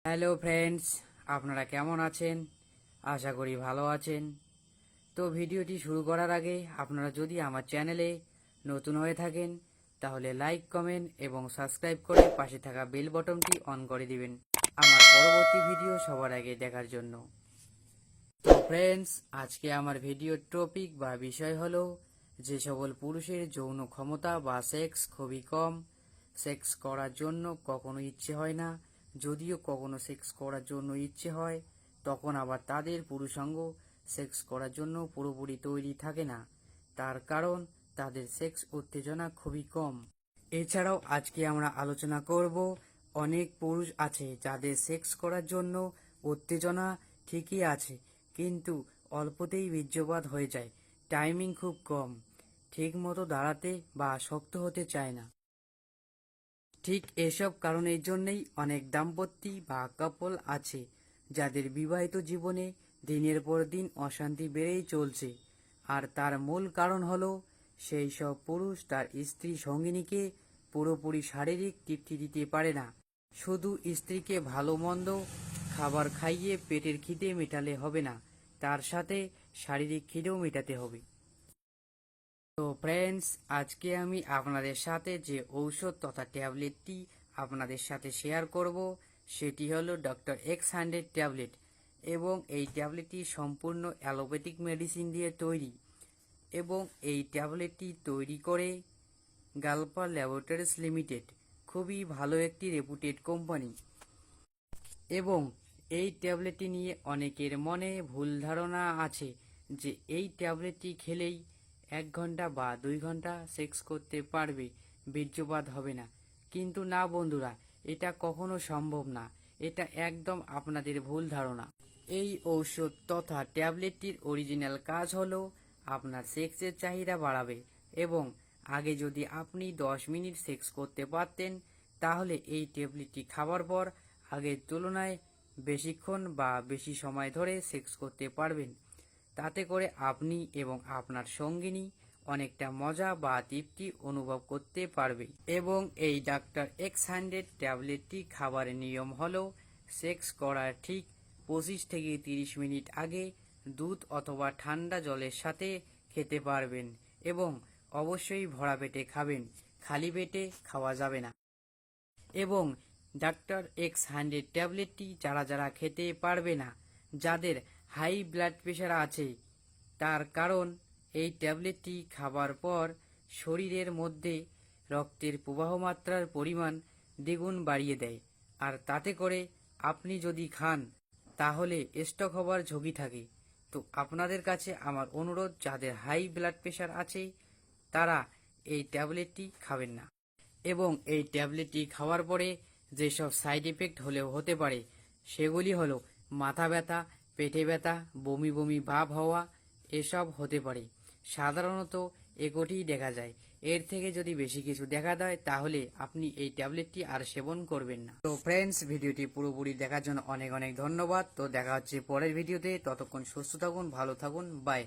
Hello friends, আপনারা কেমন আছেন? আশা করি ভালো আছেন। তো ভিডিওটি শুরু করার আগে আপনারা যদি আমার চ্যানেলে নতুন হয়ে থাকেন তাহলে লাইক, কমেন্ট এবং সাবস্ক্রাইব করে পাশে থাকা বেল বটনটি অন করে দিবেন আমার পরবর্তী ভিডিও সবার আগে দেখার জন্য। তো ফ্রেন্ডস, আজকে আমার ভিডিওর টপিক বা বিষয় হলো যে সকল পুরুষের যৌন ক্ষমতা বা সেক্স খুবই কম, সেক্স করার জন্য কখনো ইচ্ছে হয় না, যদিও কখনো সেক্স করার জন্য ইচ্ছে হয় তখন আবার তাদের পুরুষাঙ্গ সেক্স করার জন্য পুরোপুরি তৈরি থাকে না। তার কারণ তাদের সেক্স উত্তেজনা খুবই কম। এছাড়াও আজকে আমরা আলোচনা করব অনেক পুরুষ আছে যাদের সেক্স করার জন্য উত্তেজনা ঠিকই আছে, কিন্তু অল্পতেই বীর্যপাত হয়ে যায়, টাইমিং খুব কম, ঠিক মতো দাঁড়াতে বা শক্ত হতে চায় না। ঠিক এসব কারণের জন্যই অনেক দাম্পত্যি বা কাপল আছে যাদের বিবাহিত জীবনে দিনের পর দিন অশান্তি বেড়েই চলছে। আর তার মূল কারণ হলো সেই সব পুরুষ তার স্ত্রী সঙ্গিনীকে পুরোপুরি শারীরিক তৃপ্তি দিতে পারে না। শুধু স্ত্রীকে ভালো মন্দ খাবার খাইয়ে পেটের খিদে মেটালে হবে না, তার সাথে শারীরিক খিদেও মেটাতে হবে। তো ফ্রেন্ডস, আজকে আমি আপনাদের সাথে যে ঔষধ তথা ট্যাবলেটটি আপনাদের সাথে শেয়ার করব সেটি হলো ডক্টর X100 ট্যাবলেট, এবং এই ট্যাবলেটটি সম্পূর্ণ অ্যালোপ্যাথিক মেডিসিন দিয়ে তৈরি, এবং এই ট্যাবলেটটি তৈরি করে গালফা ল্যাবরেটরিজ লিমিটেড, খুবই ভালো একটি রেপুটেড কোম্পানি। এবং এই ট্যাবলেটটি নিয়ে অনেকের মনে ভুল ধারণা আছে যে এই ট্যাবলেটটি খেলেই 1 ঘন্টা বা 2 ঘন্টা সেক্স করতে পারবে, বীর্যপাত হবে না। কিন্তু না বন্ধুরা, এটা কখনো সম্ভব না। এটা একদম আপনাদের ভুল ধারণা। এই ঔষধ তথা ট্যাবলেটটির অরিজিনাল কাজ হলো আপনার সেক্সের চাহিদা বাড়াবে, এবং আগে যদি আপনি 10 মিনিট সেক্স করতে পারতেন তাহলে এই ট্যাবলেটটি খাবার পর আগের তুলনায় বেশিক্ষণ বা বেশি সময় ধরে সেক্স করতে পারবেন। তাতে করে আপনি এবং আপনার সঙ্গিনী অনেকটা মজা বা তৃপ্তি অনুভব করতে পারবে। এবং এই ডাক্তার X100 ট্যাবলেটটি খাবারের নিয়ম হলো সেক্স করার ঠিক 25 থেকে 30 মিনিট আগে দুধ অথবা ঠান্ডা জলের সাথে খেতে পারবেন, এবং অবশ্যই ভরা পেটে খাবেন, খালি পেটে খাওয়া যাবে না। এবং ডাক্তার X100 ট্যাবলেটটি যারা যারা খেতে পারবে না, যাদের হাই ব্লাড প্রেশার আছে, তার কারণ এই ট্যাবলেটটি খাবার পর শরীরের মধ্যে রক্তের প্রবাহ মাত্রার পরিমাণ দ্বিগুণ বাড়িয়ে দেয়, আর তাতে করে আপনি যদি খান তাহলে স্ট্রোক হবার ঝুঁকি থাকে। তো আপনাদের কাছে আমার অনুরোধ, যাদের হাই ব্লাড প্রেশার আছে তারা এই ট্যাবলেটটি খাবেন না। এবং এই ট্যাবলেটটি খাওয়ার পরে যেসব সাইড এফেক্ট হলেও হতে পারে সেগুলি হলো মাথা ব্যথা, পেটে ব্যথা, বমি বমি ভাব হওয়া, এসব হতে পারে। সাধারণত একটিই দেখা যায়, এর থেকে যদি বেশি কিছু দেখা দেয় তাহলে আপনি এই ট্যাবলেটটি আর সেবন করবেন না। তো ফ্রেন্ডস, ভিডিওটি পুরোপুরি দেখার জন্য অনেক অনেক ধন্যবাদ। তো দেখা হচ্ছে পরের ভিডিওতে, ততক্ষণ সুস্থ থাকুন, ভালো থাকুন, বাই।